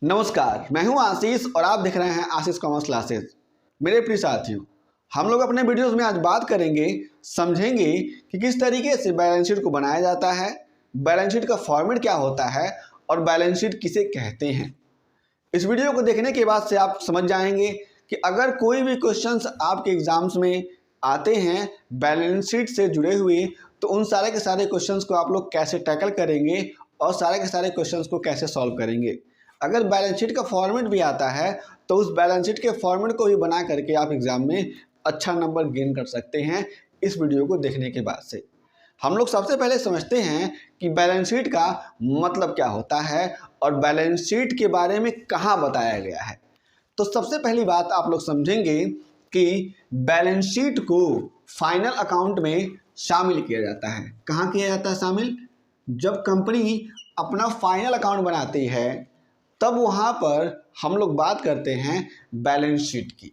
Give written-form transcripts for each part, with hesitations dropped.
नमस्कार, मैं हूं आशीष और आप देख रहे हैं आशीष कॉमर्स क्लासेस। मेरे प्रिय साथियों, हम लोग अपने वीडियोस में आज बात करेंगे, समझेंगे कि किस तरीके से बैलेंस शीट को बनाया जाता है, बैलेंस शीट का फॉर्मेट क्या होता है और बैलेंस शीट किसे कहते हैं। इस वीडियो को देखने के बाद से आप समझ जाएंगे कि अगर कोई भी क्वेश्चंस आपके एग्जाम्स में आते हैं बैलेंस शीट से जुड़े हुए, तो उन सारे के सारे क्वेश्चंस को आप लोग कैसे टैकल करेंगे और सारे के सारे क्वेश्चंस को कैसे सॉल्व करेंगे। अगर बैलेंस शीट का फॉर्मेट भी आता है तो उस बैलेंस शीट के फॉर्मेट को भी बना करके आप एग्जाम में अच्छा नंबर गेन कर सकते हैं। इस वीडियो को देखने के बाद से हम लोग सबसे पहले समझते हैं कि बैलेंस शीट का मतलब क्या होता है और बैलेंस शीट के बारे में कहाँ बताया गया है। तो सबसे पहली बात आप लोग समझेंगे कि बैलेंस शीट को फाइनल अकाउंट में शामिल किया जाता है। कहाँ किया जाता है शामिल? जब कंपनी अपना फाइनल अकाउंट बनाती है तब वहाँ पर हम लोग बात करते हैं बैलेंस शीट की,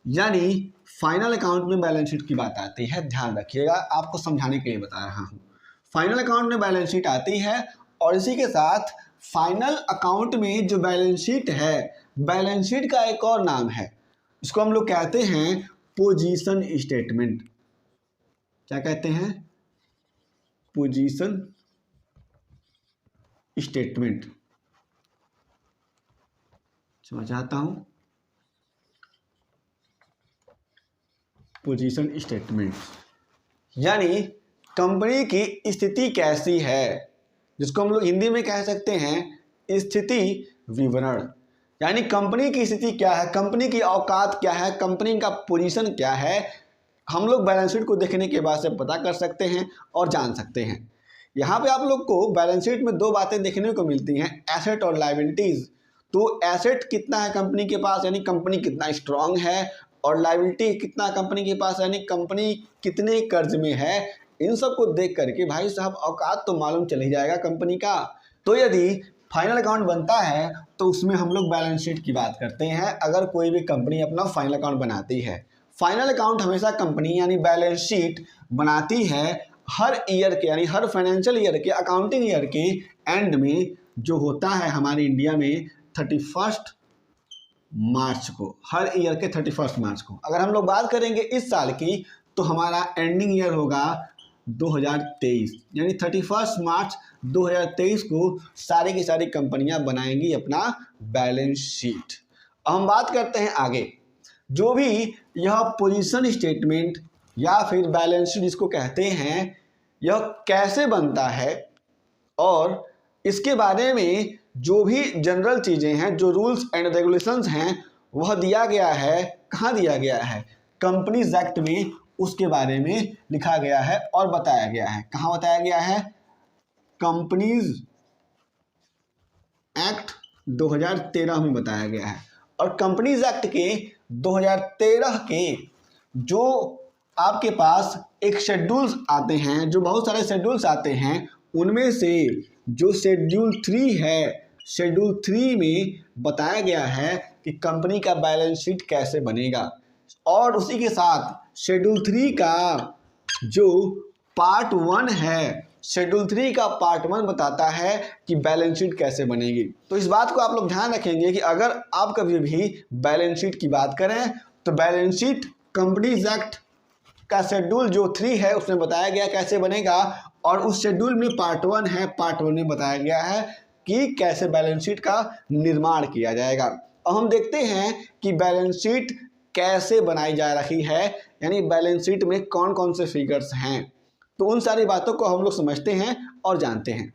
यानी फाइनल अकाउंट में बैलेंस शीट की बात आती है। ध्यान रखिएगा, आपको समझाने के लिए बता रहा हूँ। फाइनल अकाउंट में बैलेंस शीट आती है और इसी के साथ फाइनल अकाउंट में जो बैलेंस शीट है, बैलेंस शीट का एक और नाम है, इसको हम लोग कहते हैं पोजीशन स्टेटमेंट। क्या कहते हैं? Position statement. समझाता हूं, पोजीशन स्टेटमेंट यानी कंपनी की स्थिति कैसी है, जिसको हम लोग हिंदी में कह सकते हैं स्थिति विवरण। यानी कंपनी की स्थिति क्या है, कंपनी की औकात क्या है, कंपनी का पोजीशन क्या है, हम लोग बैलेंस शीट को देखने के बाद से पता कर सकते हैं और जान सकते हैं। यहाँ पे आप लोग को बैलेंस शीट में दो बातें देखने को मिलती हैं, एसेट और लायबिलिटीज। तो एसेट कितना है कंपनी के पास, यानी कंपनी कितना स्ट्रांग है, और लायबिलिटी कितना कंपनी के पास, यानी कंपनी कितने कर्ज में है। इन सब को देख करके भाई साहब औकात तो मालूम चल ही जाएगा कंपनी का। तो यदि फाइनल अकाउंट बनता है तो उसमें हम लोग बैलेंस शीट की बात करते हैं। अगर कोई भी कंपनी अपना फाइनल अकाउंट बनाती है, फाइनल अकाउंट हमेशा कंपनी यानी बैलेंस शीट बनाती है हर ईयर के, यानी हर फाइनेंशियल ईयर के, अकाउंटिंग ईयर के एंड में, जो होता है हमारी इंडिया में 31 मार्च को, हर ईयर के 31 मार्च को। अगर हम लोग बात करेंगे इस साल की तो हमारा एंडिंग ईयर होगा 2023, यानी 31 मार्च 2023 को सारी की सारी कंपनियां बनाएंगी अपना बैलेंस शीट। अब हम बात करते हैं आगे, जो भी यह पोजीशन स्टेटमेंट या फिर बैलेंस शीट जिसको कहते हैं, यह कैसे बनता है और इसके बारे में जो भी जनरल चीज़ें हैं, जो रूल्स एंड रेगुलेशंस हैं, वह दिया गया है। कहाँ दिया गया है? कंपनीज एक्ट में उसके बारे में लिखा गया है और बताया गया है। कहाँ बताया गया है? कंपनीज एक्ट 2013 में बताया गया है। और कंपनीज एक्ट के 2013 के जो आपके पास एक शेड्यूल्स आते हैं, जो बहुत सारे शेड्यूल्स आते हैं, उनमें से जो शेड्यूल 3 है, शेड्यूल 3 में बताया गया है कि कंपनी का बैलेंस शीट कैसे बनेगा। और उसी के साथ शेड्यूल 3 का जो पार्ट 1 है, शेड्यूल 3 का पार्ट 1 बताता है कि बैलेंस शीट कैसे बनेगी। तो इस बात को आप लोग ध्यान रखेंगे कि अगर आप कभी भी बैलेंस शीट की बात करें तो बैलेंस शीट कंपनीज एक्ट का शेड्यूल जो 3 है उसमें बताया गया कैसे बनेगा, और उस शेड्यूल में पार्ट 1 है, पार्ट 1 में बताया गया है कि कैसे बैलेंस शीट का निर्माण किया जाएगा। अब हम देखते हैं कि बैलेंस शीट कैसे बनाई जा रही है, यानी बैलेंस शीट में कौन कौन से फिगर्स हैं। तो उन सारी बातों को हम लोग समझते हैं और जानते हैं।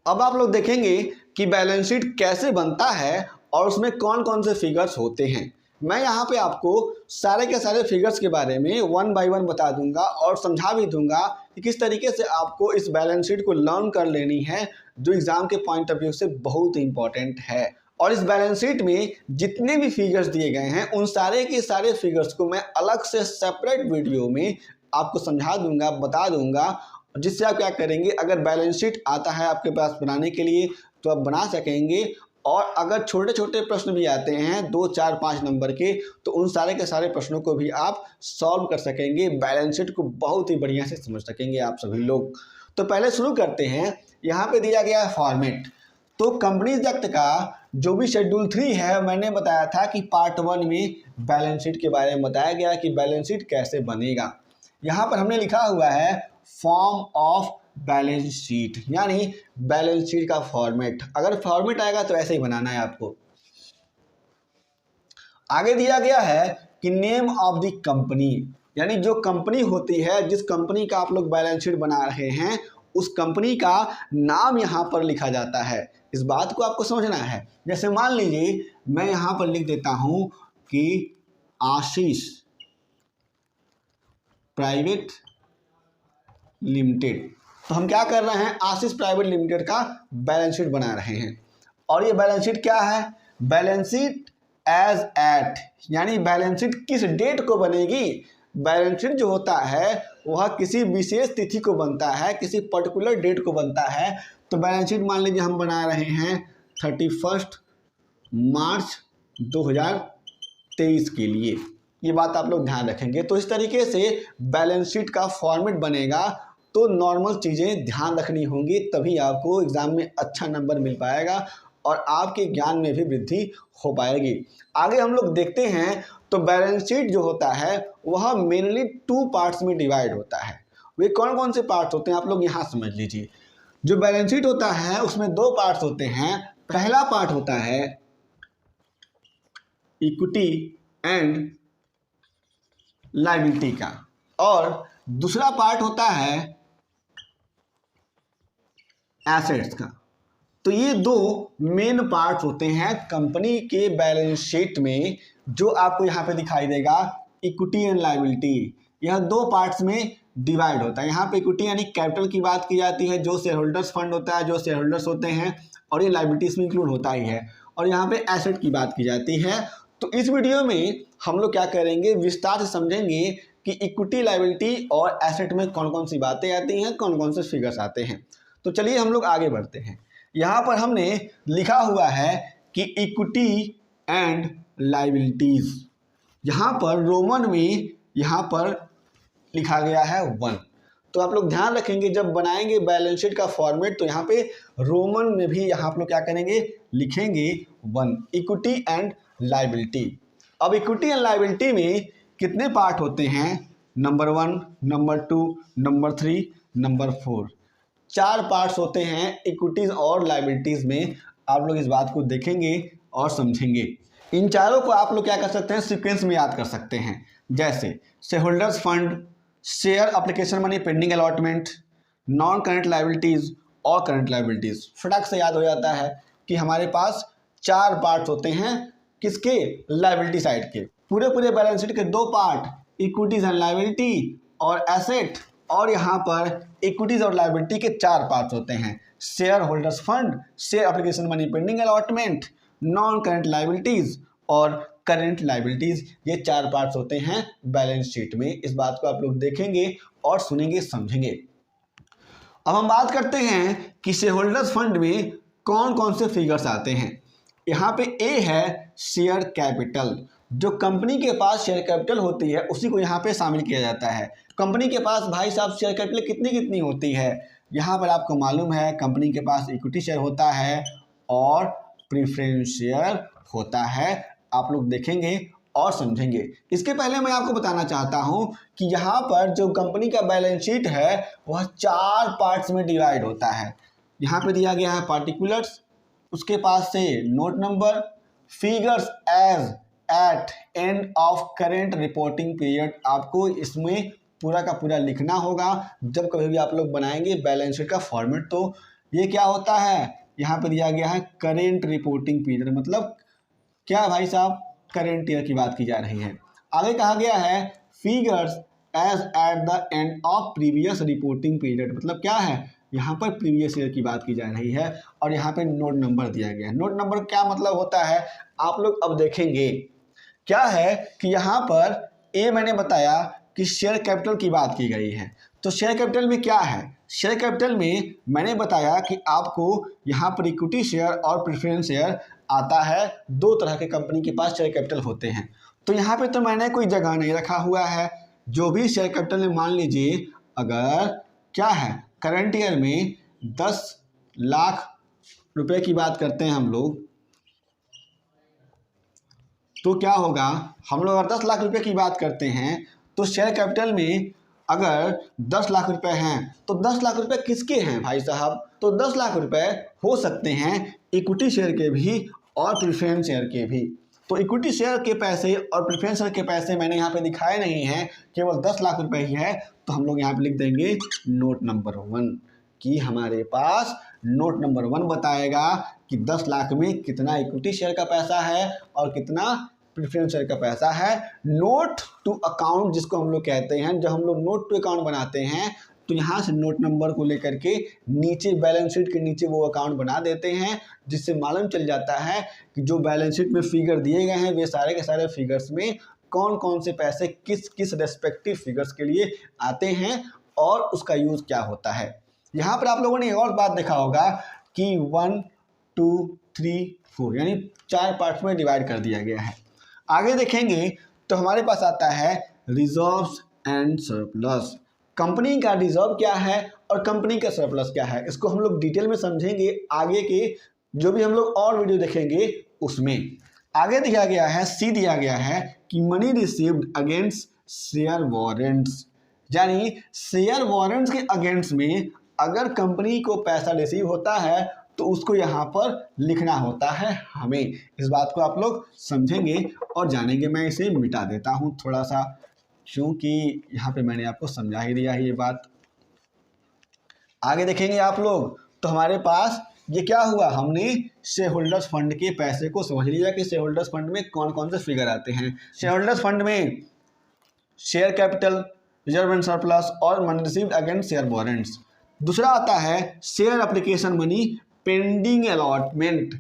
अब आप लोग देखेंगे कि बैलेंस शीट कैसे बनता है और उसमें कौन कौन से फिगर्स होते हैं। मैं यहाँ पे आपको सारे के सारे फिगर्स के बारे में 1 बाय 1 बता दूंगा और समझा भी दूंगा कि किस तरीके से आपको इस बैलेंस शीट को लर्न कर लेनी है, जो एग्जाम के पॉइंट ऑफ व्यू से बहुत इंपॉर्टेंट है। और इस बैलेंस शीट में जितने भी फिगर्स दिए गए हैं, उन सारे के सारे फिगर्स को मैं अलग से सेपरेट वीडियो में आपको समझा दूंगा, बता दूंगा, जिससे आप क्या करेंगे, अगर बैलेंस शीट आता है आपके पास बनाने के लिए तो आप बना सकेंगे। और अगर छोटे छोटे प्रश्न भी आते हैं 2, 4, 5 नंबर के, तो उन सारे के सारे प्रश्नों को भी आप सॉल्व कर सकेंगे, बैलेंस शीट को बहुत ही बढ़िया से समझ सकेंगे आप सभी लोग। तो पहले शुरू करते हैं। यहाँ पे दिया गया है फॉर्मेट। तो कंपनीज एक्ट का जो भी शेड्यूल 3 है, मैंने बताया था कि पार्ट 1 में बैलेंस शीट के बारे में बताया गया कि बैलेंस शीट कैसे बनेगा। यहाँ पर हमने लिखा हुआ है फॉर्म ऑफ बैलेंस शीट, यानी बैलेंस शीट का फॉर्मेट। अगर फॉर्मेट आएगा तो ऐसे ही बनाना है आपको। आगे दिया गया है कि नेम ऑफ द कंपनी, यानी जो कंपनी होती है, जिस कंपनी का आप लोग बैलेंस शीट बना रहे हैं, उस कंपनी का नाम यहाँ पर लिखा जाता है। इस बात को आपको समझना है। जैसे मान लीजिए मैं यहाँ पर लिख देता हूँ कि आशीष प्राइवेट लिमिटेड, तो हम क्या कर रहे हैं, आशीष प्राइवेट लिमिटेड का बैलेंस शीट बना रहे हैं। और ये बैलेंस शीट क्या है, बैलेंस शीट एज एट, यानी बैलेंस शीट किस डेट को बनेगी। बैलेंस शीट जो होता है वह किसी विशेष तिथि को बनता है, किसी पर्टिकुलर डेट को बनता है। तो बैलेंस शीट मान लीजिए हम बना रहे हैं 31 मार्च 2023 के लिए, ये बात आप लोग ध्यान रखेंगे। तो इस तरीके से बैलेंस शीट का फॉर्मेट बनेगा। तो नॉर्मल चीज़ें ध्यान रखनी होंगी, तभी आपको एग्जाम में अच्छा नंबर मिल पाएगा और आपके ज्ञान में भी वृद्धि हो पाएगी। आगे हम लोग देखते हैं तो बैलेंस शीट जो होता है वह मेनली 2 पार्ट्स में डिवाइड होता है। वे कौन कौन से पार्ट्स होते हैं आप लोग यहाँ समझ लीजिए। जो बैलेंस शीट होता है उसमें 2 पार्ट्स होते हैं। पहला पार्ट होता है इक्विटी एंड लायबिलिटी का, और दूसरा पार्ट होता है एसेट्स का। तो ये 2 मेन पार्ट्स होते हैं कंपनी के बैलेंस शीट में, जो आपको यहाँ पे दिखाई देगा इक्विटी एंड लायबिलिटी। यह 2 पार्ट्स में डिवाइड होता है। यहाँ पे इक्विटी यानी कैपिटल की बात की जाती है, जो शेयर होल्डर्स फंड होता है, जो शेयर होल्डर्स होते हैं, और ये लायबिलिटीज में इंक्लूड होता ही है। और यहाँ पे एसेट की बात की जाती है। तो इस वीडियो में हम लोग क्या करेंगे, विस्तार से समझेंगे कि इक्विटी, लायबिलिटी और एसेट में कौन कौन सी बातें आती हैं, कौन कौन से फिगर्स आते हैं। तो चलिए हम लोग आगे बढ़ते हैं। यहाँ पर हमने लिखा हुआ है कि इक्विटी एंड लायबिलिटीज, यहाँ पर रोमन में यहाँ पर लिखा गया है 1। तो आप लोग ध्यान रखेंगे जब बनाएंगे बैलेंस शीट का फॉर्मेट, तो यहाँ पे रोमन में भी यहाँ आप लोग क्या करेंगे, लिखेंगे 1, इक्विटी एंड लायबिलिटी। अब इक्विटी एंड लायबिलिटी में कितने पार्ट होते हैं, number 1, number 2, number 3, number 4, 4 parts होते हैं इक्विटीज और लायबिलिटीज में। आप लोग इस बात को देखेंगे और समझेंगे। इन चारों को आप लोग क्या कर सकते हैं, सीक्वेंस में याद कर सकते हैं। जैसे share holders fund, share application money pending allotment, non current liabilities और करंट लायबिलिटीज। फटाक से याद हो जाता है कि हमारे पास 4 पार्ट्स होते हैं, किसके, लायबिलिटी साइड के। पूरे बैलेंस शीट के 2 पार्ट, इक्विटीज एंड लायबिलिटी और एसेट, और यहाँ पर इक्विटीज और लायबिलिटी के 4 पार्ट्स होते हैं, shareholders fund, share application money pending allotment, non current liabilities और करंट लायबिलिटीज। ये 4 पार्ट्स होते हैं बैलेंस शीट में। इस बात को आप लोग देखेंगे और सुनेंगे, समझेंगे। अब हम बात करते हैं कि शेयर होल्डर्स फंड में कौन कौन से फिगर्स आते हैं। यहाँ पे ए है शेयर कैपिटल, जो कंपनी के पास शेयर कैपिटल होती है उसी को यहाँ पे शामिल किया जाता है। कंपनी के पास भाई साहब शेयर कैपिटल कितनी कितनी होती है, यहाँ पर आपको मालूम है कंपनी के पास इक्विटी शेयर होता है और प्रीफरेंस शेयर होता है। आप लोग देखेंगे और समझेंगे। इसके पहले मैं आपको बताना चाहता हूँ कि यहाँ पर जो कंपनी का बैलेंस शीट है वह 4 पार्ट्स में डिवाइड होता है। यहाँ पे दिया गया है पार्टिकुलर्स, उसके पास से note number, figures as at end of current reporting period. आपको इसमें पूरा का पूरा लिखना होगा जब कभी भी आप लोग बनाएंगे बैलेंस शीट का फॉर्मेट। तो ये क्या होता है, यहाँ पे दिया गया है करेंट रिपोर्टिंग पीरियड, मतलब क्या भाई साहब, करेंट ईयर की बात की जा रही है। आगे कहा गया है figures as at the end of previous reporting period, मतलब क्या है, यहाँ पर प्रीवियस ईयर की बात की जा रही है। और यहाँ पे नोट नंबर दिया गया है। नोट नंबर क्या मतलब होता है, आप लोग अब देखेंगे। क्या है कि यहाँ पर ए मैंने बताया कि शेयर कैपिटल की बात की गई है। तो शेयर कैपिटल में क्या है, शेयर कैपिटल में मैंने बताया कि आपको यहाँ पर इक्विटी शेयर और प्रेफरेंस शेयर आता है। 2 तरह के कंपनी के पास शेयर कैपिटल होते हैं। तो यहाँ पे तो मैंने कोई जगह नहीं रखा हुआ है। जो भी शेयर कैपिटल में मान लीजिए अगर क्या है, करंट ईयर में 10 लाख रुपए की बात करते हैं हम लोग, तो क्या होगा, हम लोग अगर 10 लाख रुपए की बात करते हैं तो शेयर कैपिटल में अगर 10 लाख रुपए हैं तो 10 लाख रुपए किसके हैं भाई साहब, तो 10 लाख रुपए हो सकते हैं इक्विटी शेयर के भी और प्रेफरेंस शेयर के भी। तो इक्विटी शेयर के पैसे और प्रेफरेंस शेयर के पैसे मैंने यहाँ पे दिखाए नहीं हैं, केवल 10 लाख रुपए ही है। तो हम लोग यहाँ पे लिख देंगे नोट नंबर 1 कि हमारे पास नोट नंबर 1 बताएगा कि 10 लाख में कितना इक्विटी शेयर का पैसा है और कितना प्रेफरेंस शेयर का पैसा है। नोट टू अकाउंट जिसको हम लोग कहते हैं, जब हम लोग नोट टू अकाउंट बनाते हैं तो यहाँ से नोट नंबर को लेकर के नीचे बैलेंस शीट के नीचे वो अकाउंट बना देते हैं, जिससे मालूम चल जाता है कि जो बैलेंस शीट में फिगर दिए गए हैं वे सारे के सारे फिगर्स में कौन कौन से पैसे किस किस रेस्पेक्टिव फिगर्स के लिए आते हैं और उसका यूज़ क्या होता है। यहाँ पर आप लोगों ने एक और बात देखा होगा कि 1 2 3 4 यानी 4 पार्ट्स में डिवाइड कर दिया गया है। आगे देखेंगे तो हमारे पास आता है रिजर्व्स एंड सरप्लस। कंपनी का रिजर्व क्या है और कंपनी का सरप्लस क्या है, इसको हम लोग डिटेल में समझेंगे आगे के जो भी हम लोग और वीडियो देखेंगे उसमें। आगे दिया गया है, सी दिया गया है कि money received against share warrants, यानी शेयर वारंट्स के अगेंस्ट में अगर कंपनी को पैसा रिसीव होता है तो उसको यहाँ पर लिखना होता है हमें। इस बात को आप लोग समझेंगे और जानेंगे। मैं इसे मिटा देता हूँ थोड़ा सा, क्योंकि यहाँ पे मैंने आपको समझा ही दिया है ये बात। आगे देखेंगे आप लोग तो हमारे पास ये क्या हुआ, हमने शेयर होल्डर्स फंड के पैसे को समझ लिया कि शेयर होल्डर्स फंड में कौन कौन से फिगर आते हैं। शेयर होल्डर्स फंड में share capital, reserve and surplus और money received against share warrants. दूसरा आता है share application money pending allotment,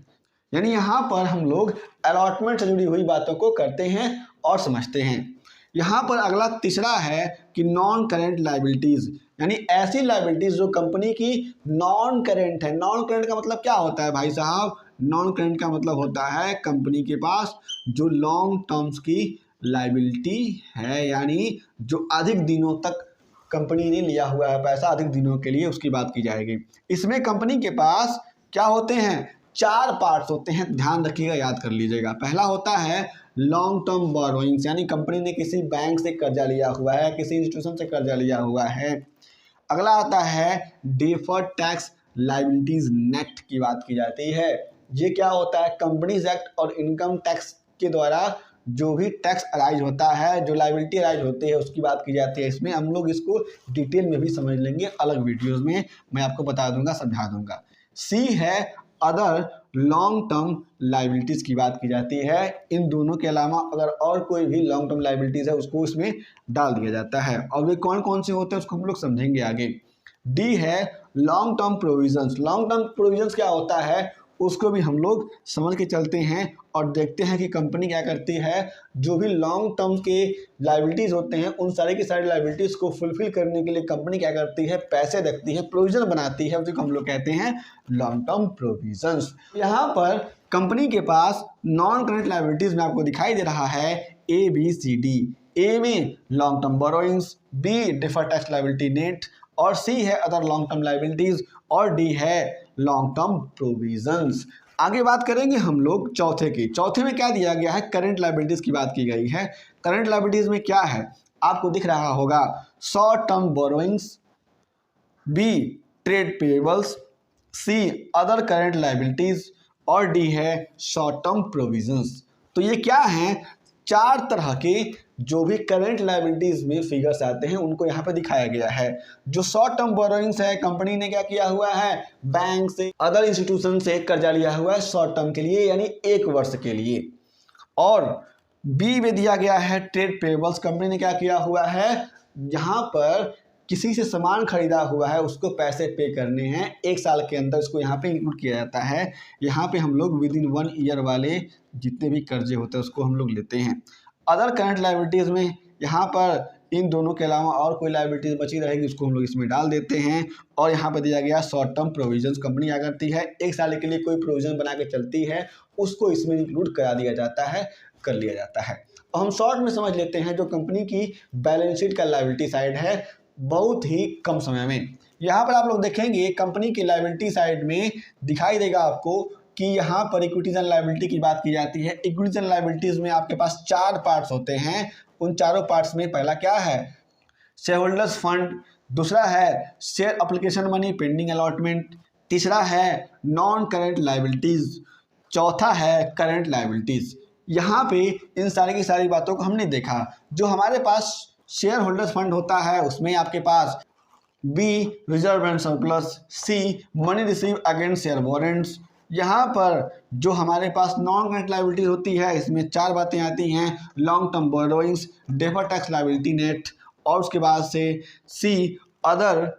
यानी यहाँ पर हम लोग अलॉटमेंट से जुड़ी हुई बातों को करते हैं और समझते हैं। यहाँ पर अगला तीसरा है कि नॉन करेंट लाइबिलिटीज़, यानी ऐसी लाइबिलिटीज़ जो कंपनी की नॉन करेंट है। नॉन करेंट का मतलब क्या होता है भाई साहब, नॉन करेंट का मतलब होता है कंपनी के पास जो लॉन्ग टर्म्स की लाइबिलिटी है, यानी जो अधिक दिनों तक कंपनी ने लिया हुआ है पैसा, अधिक दिनों के लिए, उसकी बात की जाएगी। इसमें कंपनी के पास क्या होते हैं, 4 पार्ट्स होते हैं, ध्यान रखिएगा, याद कर लीजिएगा। पहला होता है लॉन्ग टर्म बोरोइंग्स, यानी कंपनी ने किसी बैंक से कर्जा लिया हुआ है, किसी इंस्टीट्यूशन से कर्जा लिया हुआ है। अगला आता है डेफर्ड टैक्स लाइबिलिटीज नेट की बात की जाती है। ये क्या होता है, कंपनीज एक्ट और इनकम टैक्स के द्वारा जो भी टैक्स अराइज होता है, जो लाइबिलिटी अराइज होती है उसकी बात की जाती है। इसमें हम लोग इसको डिटेल में भी समझ लेंगे, अलग वीडियोज़ में मैं आपको बता दूंगा, समझा दूंगा। सी है अदर लॉन्ग टर्म लाइबिलिटीज़ की बात की जाती है। इन दोनों के अलावा अगर और कोई भी लॉन्ग टर्म लाइबिलिटीज़ है उसको इसमें डाल दिया जाता है, और वे कौन कौन से होते हैं उसको हम लोग समझेंगे आगे। डी है long term provisions. Long term provisions क्या होता है उसको भी हम लोग समझ के चलते हैं और देखते हैं कि कंपनी क्या करती है। जो भी लॉन्ग टर्म के लाइबिलिटीज़ होते हैं उन सारे की सारी लाइबिलिटीज़ को फुलफिल करने के लिए कंपनी क्या करती है, पैसे रखती है, प्रोविजन बनाती है, उसको हम लोग कहते हैं लॉन्ग टर्म प्रोविजंस। यहाँ पर कंपनी के पास नॉन करेंट लाइबिलिटीज़ में आपको दिखाई दे रहा है ABCD। ए में long term borrowings, B deferred tax liability net, और सी है अदर लॉन्ग टर्म लाइबिलिटीज़, और डी है लॉन्ग टर्म प्रोविजंस। आगे बात करेंगे हम लोग चौथे की। चौथे में क्या दिया गया है, करंट लाइबिलिटीज़ की बात की गई है। करंट लाइबिलिटीज़ में क्या है आपको दिख रहा होगा, short term borrowings, B trade payables, C other current liabilities, और डी है शॉर्ट टर्म प्रोविजंस। तो ये क्या हैं, 4 तरह के जो भी करंट लाइबिलिटीज में फिगर्स आते हैं उनको यहाँ पे दिखाया गया है। जो शॉर्ट टर्म बोरोइंग्स है, कंपनी ने क्या किया हुआ है, बैंक से, अदर इंस्टीट्यूशन से कर्जा लिया हुआ है शॉर्ट टर्म के लिए, यानी 1 वर्ष के लिए। और बी में दिया गया है ट्रेड पेबल्स। कंपनी ने क्या किया हुआ है, यहाँ पर किसी से सामान खरीदा हुआ है उसको पैसे पे करने हैं 1 साल के अंदर, इसको यहाँ पे इंक्लूड किया जाता है। यहाँ पे हम लोग विद इन 1 ईयर वाले जितने भी कर्जे होते हैं उसको हम लोग लेते हैं। अदर करंट लाइबिलिटीज़ में यहाँ पर इन दोनों के अलावा और कोई लाइबिलिटीज़ बची रहेगी उसको हम लोग इसमें डाल देते हैं। और यहाँ पर दिया गया शॉर्ट टर्म प्रोविजंस। कंपनी क्या करती है, 1 साल के लिए कोई प्रोविजन बना के चलती है, उसको इसमें इंक्लूड करा दिया जाता है, कर लिया जाता है। और हम शॉर्ट में समझ लेते हैं जो कंपनी की बैलेंस शीट का लाइबिलिटी साइड है बहुत ही कम समय में। यहाँ पर आप लोग देखेंगे कंपनी की लाइबिलिटी साइड में दिखाई देगा आपको कि यहाँ पर इक्विटीज एंड लायबिलिटी की बात की जाती है। इक्विटीज एंड लायबिलिटीज में आपके पास 4 पार्ट्स होते हैं। उन चारों पार्ट्स में पहला क्या है, शेयर होल्डर्स फंड, दूसरा है share application money pending allotment, तीसरा है नॉन करंट लायबिलिटीज, चौथा है करंट लायबिलिटीज। यहाँ पे इन सारी की सारी बातों को हमने देखा। जो हमारे पास शेयर होल्डर्स फंड होता है उसमें आपके पास B reserve and surplus, C money receive against share warrants. यहाँ पर जो हमारे पास नॉन करंट लायबिलिटी होती है इसमें 4 बातें आती हैं, long term borrowings, deferred tax liability net, और उसके बाद से C other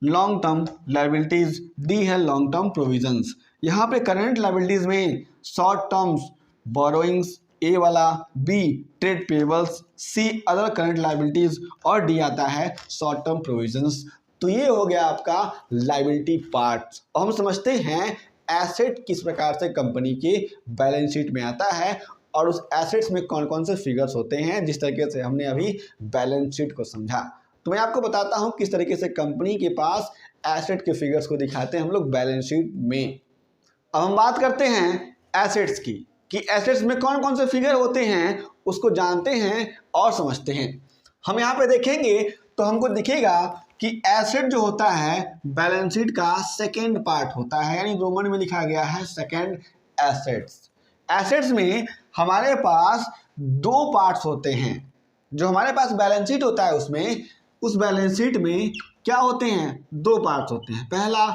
long term liabilities, D है लॉन्ग टर्म प्रोविजंस। यहाँ पे करंट लायबिलिटीज में शॉर्ट टर्म्स बोरोइंग्स ए वाला, B trade payables, C other current liabilities और डी आता है शॉर्ट टर्म प्रोविजंस। तो ये हो गया आपका लायबिलिटी पार्ट। और हम समझते हैं एसेट किस प्रकार से कंपनी के बैलेंस शीट में आता है और उस एसेट्स में कौन कौन से फिगर्स होते हैं, जिस तरीके से हमने अभी बैलेंस शीट को समझा। तो मैं आपको बताता हूं किस तरीके से कंपनी के पास एसेट के फिगर्स को दिखाते हैं हम लोग बैलेंस शीट में। अब हम बात करते हैं एसेट्स की, कि एसेट्स में कौन कौन से फिगर होते हैं उसको जानते हैं और समझते हैं। हम यहाँ पे देखेंगे तो हमको दिखेगा कि एसेट जो होता है बैलेंस शीट का सेकेंड पार्ट होता है, यानी रोमन में लिखा गया है सेकेंड एसेट्स। एसेट्स में हमारे पास 2 पार्ट्स होते हैं। जो हमारे पास बैलेंस शीट होता है उसमें, उस बैलेंस शीट में क्या होते हैं, 2 पार्ट्स होते हैं। पहला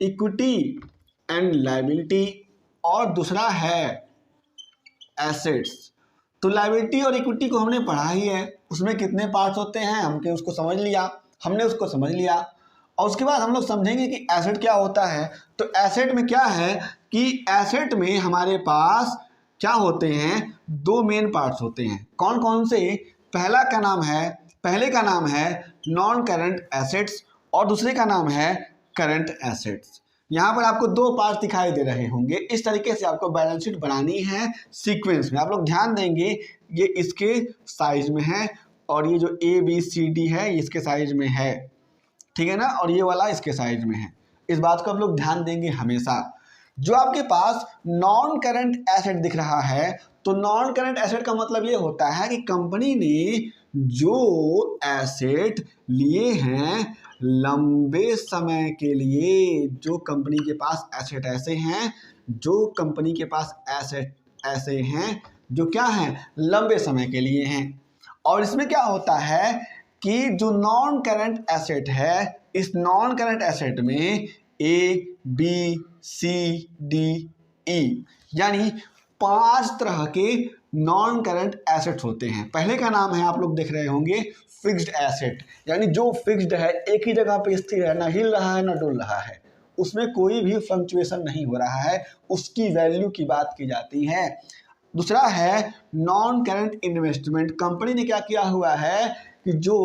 इक्विटी एंड लायबिलिटी और दूसरा है एसेट्स। तो लायबिलिटी और इक्विटी को हमने पढ़ा ही है, उसमें कितने पार्ट्स होते हैं हमने उसको समझ लिया। और उसके बाद हम लोग समझेंगे कि एसेट क्या होता है। तो एसेट में क्या है कि एसेट में हमारे पास क्या होते हैं, 2 मेन पार्ट्स होते हैं। कौन कौन से, पहले का नाम है नॉन करंट एसेट्स और दूसरे का नाम है करंट एसेट्स। यहाँ पर आपको 2 पार्ट दिखाई दे रहे होंगे। इस तरीके से आपको बैलेंस शीट बनानी है सीक्वेंस में। आप लोग ध्यान देंगे ये इसके साइज में है और ये जो ABCD है इसके साइज में है, ठीक है ना, और ये वाला इसके साइज में है। इस बात को आप लोग ध्यान देंगे हमेशा। जो आपके पास नॉन करंट एसेट दिख रहा है, तो नॉन करंट एसेट का मतलब ये होता है कि कंपनी ने जो एसेट लिए हैं लंबे समय के लिए, जो कंपनी के पास एसेट ऐसे हैं, जो कंपनी के पास एसेट ऐसे हैं जो क्या हैं, लंबे समय के लिए हैं। और इसमें क्या होता है कि जो नॉन करंट एसेट है, इस नॉन करंट एसेट में ABCDE यानी 5 तरह के नॉन करंट एसेट्स होते हैं। पहले का नाम है, आप लोग देख रहे होंगे, फिक्स्ड एसेट, यानी जो फिक्स्ड है, एक ही जगह पे स्थिर है, ना हिल रहा है ना डुल रहा है, उसमें कोई भी फ्लक्चुएशन नहीं हो रहा है, उसकी वैल्यू की बात की जाती है। दूसरा है नॉन करंट इन्वेस्टमेंट। कंपनी ने क्या किया हुआ है कि जो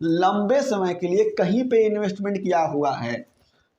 लंबे समय के लिए कहीं पे इन्वेस्टमेंट किया हुआ है।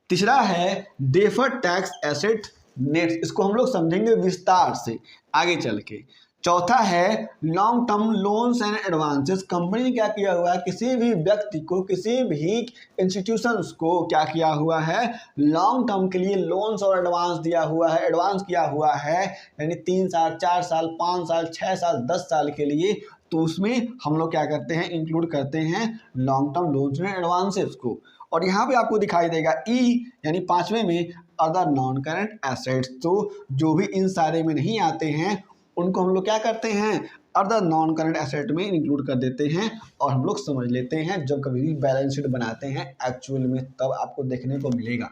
तीसरा है डेफर्ड टैक्स एसेट नेट, इसको हम लोग समझेंगे विस्तार से आगे चल के। चौथा है long term loans and advances. Company ने क्या किया हुआ है, किसी भी व्यक्ति को, किसी भी इंस्टीट्यूशंस को क्या किया हुआ है, लॉन्ग टर्म के लिए लोन्स और एडवांस दिया हुआ है, एडवांस किया हुआ है, यानी 3 साल 4 साल 5 साल 6 साल 10 साल के लिए। तो उसमें हम लोग क्या करते हैं, इंक्लूड करते हैं long term loans and advances को। और यहाँ पे आपको दिखाई देगा E यानी 5वें में अदर नॉन करंट एसेट्स। तो जो भी इन सारे में नहीं आते हैं उनको हम लोग क्या करते हैं, अदर नॉन करंट एसेट में इंक्लूड कर देते हैं और हम लोग समझ लेते हैं। जब कभी भी बैलेंस शीट बनाते हैं एक्चुअल में, तब आपको देखने को मिलेगा।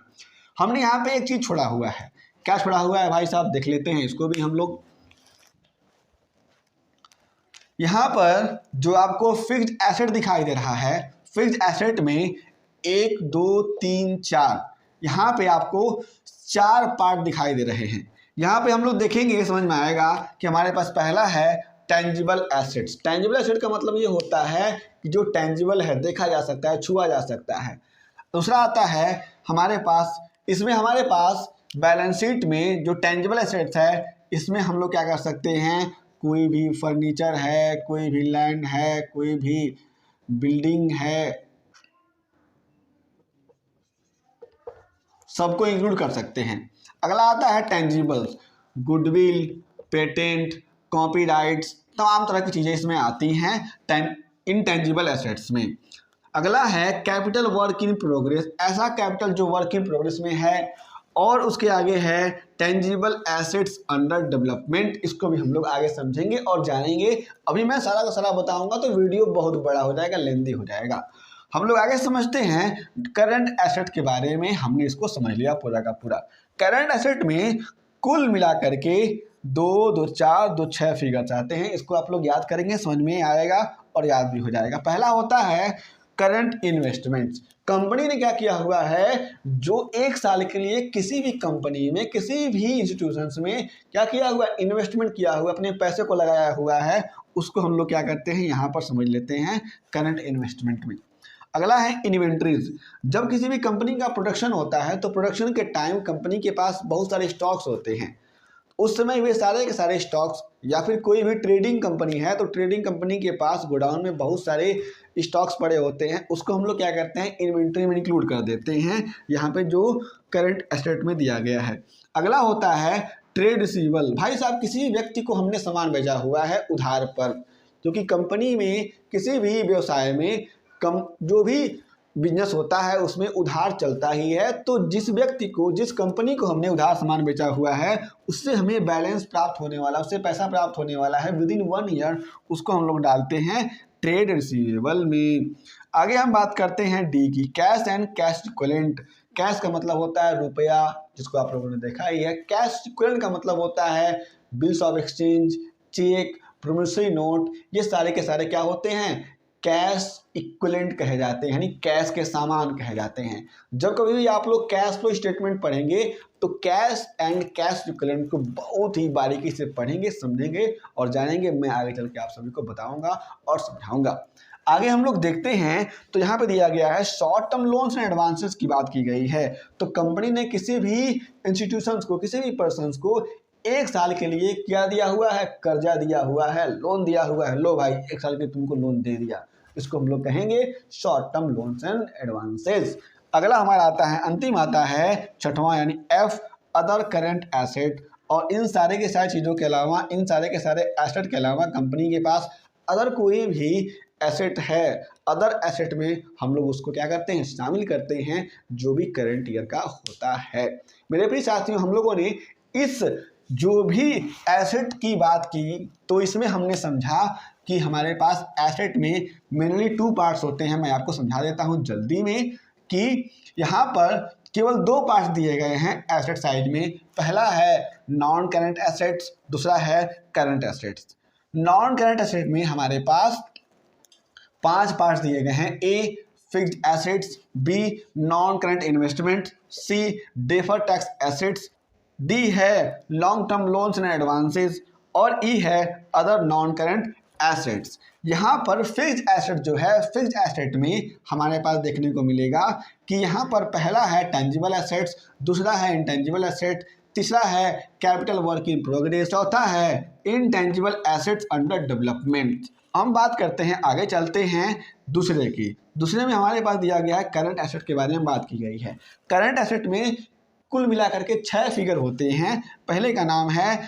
हमने यहाँ पे एक चीज छोड़ा हुआ है। क्या छोड़ा हुआ है भाई साहब, देख लेते हैं इसको भी हम लोग। यहाँ पर जो आपको फिक्स्ड एसेट दिखाई दे रहा है, फिक्स्ड एसेट में 1 2 3 4, यहाँ पे आपको 4 पार्ट दिखाई दे रहे हैं। यहाँ पे हम लोग देखेंगे, समझ में आएगा कि हमारे पास पहला है टेंजिबल एसेट्स। टेंजिबल एसेट का मतलब ये होता है कि जो टेंजिबल है, देखा जा सकता है, छुआ जा सकता है। दूसरा आता है हमारे पास, इसमें हमारे पास बैलेंस शीट में जो टेंजिबल एसेट्स है, इसमें हम लोग क्या कर सकते हैं, कोई भी फर्नीचर है, कोई भी लैंड है, कोई भी बिल्डिंग है, सबको इंक्लूड कर सकते हैं। अगला आता है टेंजिबल्स, गुडविल, पेटेंट, कॉपीराइट्स, तमाम तरह की चीज़ें इसमें आती हैं इनटेंजिबल एसेट्स में। अगला है कैपिटल वर्क इन प्रोग्रेस, ऐसा कैपिटल जो वर्क इन प्रोग्रेस में है। और उसके आगे है टेंजिबल एसेट्स अंडर डेवलपमेंट, इसको भी हम लोग आगे समझेंगे और जानेंगे। अभी मैं सारा का सारा बताऊंगा तो वीडियो बहुत बड़ा हो जाएगा, लेंदी हो जाएगा। हम लोग आगे समझते हैं करंट एसेट के बारे में। हमने इसको समझ लिया पूरा का पूरा। करंट एसेट में कुल मिला करके 2, 2, 4, 2, 6 फिगर्स आते हैं। इसको आप लोग याद करेंगे, समझ में आएगा और याद भी हो जाएगा। पहला होता है करंट इन्वेस्टमेंट्स। कंपनी ने क्या किया हुआ है, जो 1 साल के लिए किसी भी कंपनी में, किसी भी इंस्टीट्यूशंस में क्या किया हुआ, इन्वेस्टमेंट किया हुआ, अपने पैसे को लगाया हुआ है, उसको हम लोग क्या करते हैं यहाँ पर समझ लेते हैं करंट इन्वेस्टमेंट में। अगला है इन्वेंट्रीज। जब किसी भी कंपनी का प्रोडक्शन होता है तो प्रोडक्शन के टाइम कंपनी के पास बहुत सारे स्टॉक्स होते हैं। उस समय वे सारे के सारे स्टॉक्स, या फिर कोई भी ट्रेडिंग कंपनी है तो ट्रेडिंग कंपनी के पास गोडाउन में बहुत सारे स्टॉक्स पड़े होते हैं, उसको हम लोग क्या करते हैं, इन्वेंट्री में इंक्लूड कर देते हैं, यहाँ पे जो करंट एसेट में दिया गया है। अगला होता है ट्रेड रिसीवेबल। भाई साहब, किसी व्यक्ति को हमने सामान भेजा हुआ है उधार पर, क्योंकि कंपनी में, किसी भी व्यवसाय में जो भी बिजनेस होता है उसमें उधार चलता ही है। तो जिस व्यक्ति को, जिस कंपनी को हमने उधार सामान बेचा हुआ है, उससे हमें बैलेंस प्राप्त होने वाला, उससे पैसा प्राप्त होने वाला है विदिन 1 ईयर, उसको हम लोग डालते हैं ट्रेड रिसीवेबल में। आगे हम बात करते हैं डी की, cash and cash equivalent. Cash का मतलब होता है रुपया, जिसको आप लोगों ने देखा ही है। कैश इक्विवेलेंट का मतलब होता है bills of exchange, cheque, promissory note. ये सारे के सारे क्या होते हैं, कैश इक्विवेलेंट कहे जाते हैं, यानी कैश के सामान कहे जाते हैं। जब कभी भी आप लोग कैश फ्लो स्टेटमेंट पढ़ेंगे तो कैश एंड कैश इक्विवेलेंट को बहुत ही बारीकी से पढ़ेंगे, समझेंगे और जानेंगे। मैं आगे चल के आप सभी को बताऊंगा और समझाऊंगा। आगे हम लोग देखते हैं तो यहाँ पे दिया गया है short term loans and advances की बात की गई है। तो कंपनी ने किसी भी इंस्टीट्यूशंस को, किसी भी पर्सन्स को 1 साल के लिए क्या दिया हुआ है, कर्जा दिया हुआ है, लोन दिया हुआ है। लो भाई, 1 साल के तुमको लोन दे दिया, इसको हम लोग कहेंगे short term loans and advances. अगला हमारा आता है, अंतिम आता है 6वां, यानी एफ, अदर करंट एसेट। और इन सारे के सारे चीज़ों के अलावा, इन सारे के सारे एसेट के अलावा कंपनी के पास अदर कोई भी एसेट है, अदर एसेट में हम लोग उसको क्या करते हैं, शामिल करते हैं, जो भी करंट ईयर का होता है। मेरे प्रिय साथियों, हम लोगों ने इस जो भी एसेट की बात की तो इसमें हमने समझा कि हमारे पास एसेट में मेनली 2 पार्ट्स होते हैं। मैं आपको समझा देता हूं जल्दी में कि यहाँ पर केवल 2 पार्ट्स दिए गए हैं एसेट साइड में। पहला है नॉन करंट एसेट्स, दूसरा है current assets. Non current asset में हमारे पास 5 पार्ट्स दिए गए हैं। A, fixed assets, B, non current investment, C, deferred tax assets, D है long term loans and advances और ई है अदर नॉन करंट एसेट्स। यहाँ पर फिक्स्ड एसेट जो है, फिक्स्ड एसेट में हमारे पास देखने को मिलेगा कि यहाँ पर पहला है टेंजिबल एसेट्स, दूसरा है इंटेंजिबल एसेट, तीसरा है कैपिटल वर्क इन प्रोग्रेस, चौथा है इनटेंजिबल एसेट्स अंडर डेवलपमेंट। हम बात करते हैं, आगे चलते हैं दूसरे की। दूसरे में हमारे पास दिया गया है करंट एसेट के बारे में बात की गई है। करंट एसेट में कुल मिलाकर के 6 फिगर होते हैं। पहले का नाम है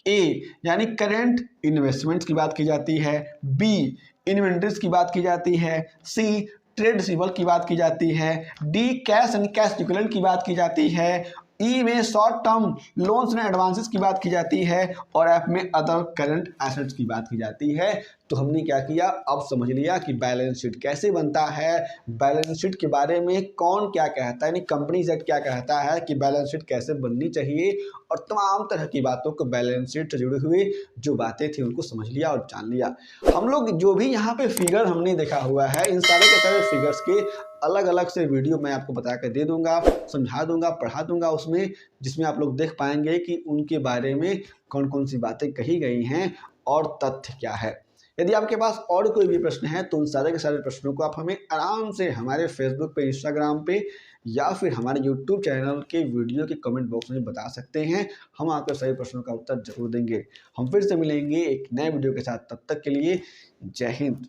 ए, यानी करंट इन्वेस्टमेंट्स की बात की जाती है, बी इन्वेंट्रीज की बात की जाती है, सी ट्रेड रिसीवेबल की बात की जाती है, D cash and cash equivalent की बात की जाती है, ई में short term loans and advances की बात की जाती है और एफ में अदर करंट एसेट्स की बात की जाती है। तो हमने क्या किया, अब समझ लिया कि बैलेंस शीट कैसे बनता है, बैलेंस शीट के बारे में कौन क्या कहता है, यानी कंपनीज एक्ट क्या कहता है कि बैलेंस शीट कैसे बननी चाहिए, और तमाम तरह की बातों को, बैलेंस शीट से जुड़ी हुई जो बातें थी उनको समझ लिया और जान लिया। हम लोग जो भी यहाँ पे फिगर हमने देखा हुआ है, इन सारे के सारे फिगर्स के अलग अलग से वीडियो मैं आपको बता कर दे दूंगा, समझा दूंगा, पढ़ा दूंगा उसमें, जिसमें आप लोग देख पाएंगे कि उनके बारे में कौन कौन सी बातें कही गई हैं और तथ्य क्या है। यदि आपके पास और कोई भी प्रश्न है तो उन सारे के सारे प्रश्नों को आप हमें आराम से हमारे फेसबुक पे, इंस्टाग्राम पे या फिर हमारे यूट्यूब चैनल के वीडियो के कमेंट बॉक्स में बता सकते हैं। हम आपके सभी प्रश्नों का उत्तर जरूर देंगे। हम फिर से मिलेंगे एक नए वीडियो के साथ, तब तक के लिए जय हिंद।